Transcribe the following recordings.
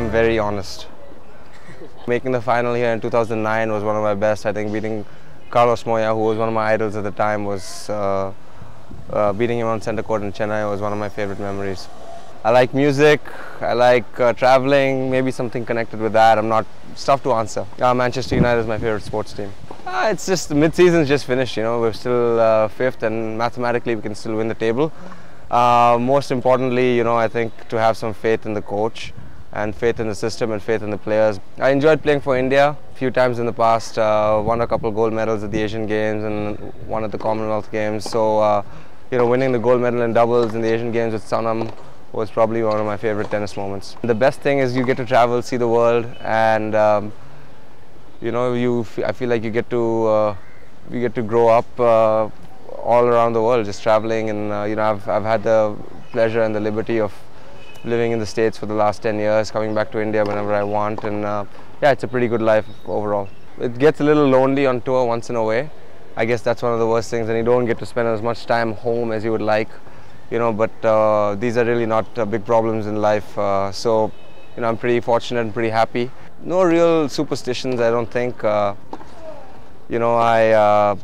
I'm very honest. Making the final here in 2009 was one of my best. I think beating Carlos Moya, who was one of my idols at the time, was beating him on center court in Chennai was one of my favorite memories. I like music, I like traveling, maybe something connected with that. It's tough to answer. Manchester United is my favorite sports team. It's just the mid-season's just finished, you know. We're still fifth, and mathematically we can still win the table. Most importantly, you know, I think to have some faith in the coach and faith in the system and faith in the players. I enjoyed playing for India a few times in the past, won a couple of gold medals at the Asian Games and one at the Commonwealth Games. So, you know, winning the gold medal in doubles in the Asian Games with Sonam was probably one of my favorite tennis moments. The best thing is you get to travel, see the world, and you know, I feel like you get to grow up all around the world, just traveling. And you know, I've had the pleasure and the liberty of living in the States for the last 10 years, coming back to India whenever I want, and yeah, it's a pretty good life overall. It gets a little lonely on tour once in a way. I guess that's one of the worst things, and you don't get to spend as much time home as you would like, you know, but these are really not big problems in life, so you know, I'm pretty fortunate and pretty happy. No real superstitions, I don't think. You know, I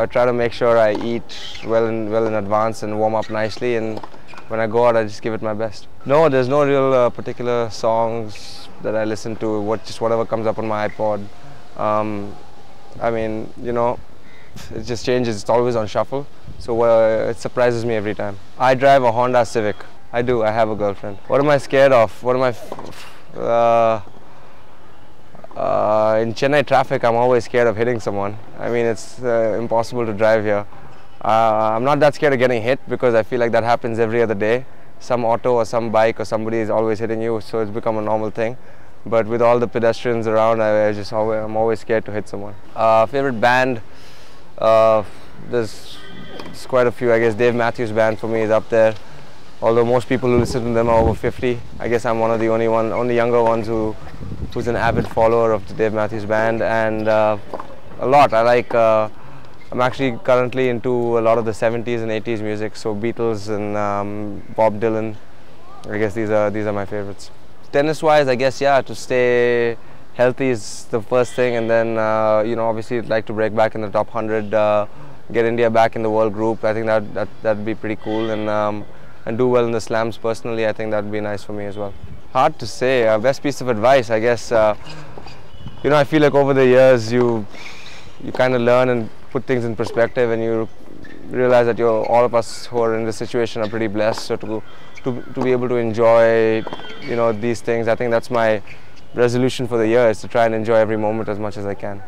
try to make sure I eat well in advance and warm up nicely, and when I go out, I just give it my best. No, there's no real particular songs that I listen to, just whatever comes up on my iPod. I mean, you know, it just changes, it's always on shuffle, so it surprises me every time. I drive a Honda Civic. I do, I have a girlfriend. What am I scared of? What am I... in Chennai traffic, I'm always scared of hitting someone. I mean, it's impossible to drive here. I'm not that scared of getting hit because I feel like that happens every other day. Some auto or some bike or somebody is always hitting you, so it's become a normal thing. But with all the pedestrians around, I'm always scared to hit someone. Favorite band? There's quite a few. I guess Dave Matthews Band for me is up there. Although most people who listen to them are over 50. I guess I'm one of the only younger ones who's an avid follower of the Dave Matthews Band, and a lot. I like. I'm actually currently into a lot of the 70s and 80s music, so Beatles and Bob Dylan. I guess these are my favorites. Tennis-wise, I guess, yeah, to stay healthy is the first thing, and then you know, obviously I'd like to break back in the top 100, get India back in the world group. I think that'd be pretty cool, and do well in the slams personally. I think that'd be nice for me as well. Hard to say. Best piece of advice, I guess. You know, I feel like over the years you kind of learn and put things in perspective, and you realize that all of us who are in this situation are pretty blessed. So to be able to enjoy, you know, these things, I think that's my resolution for the year, is to try and enjoy every moment as much as I can.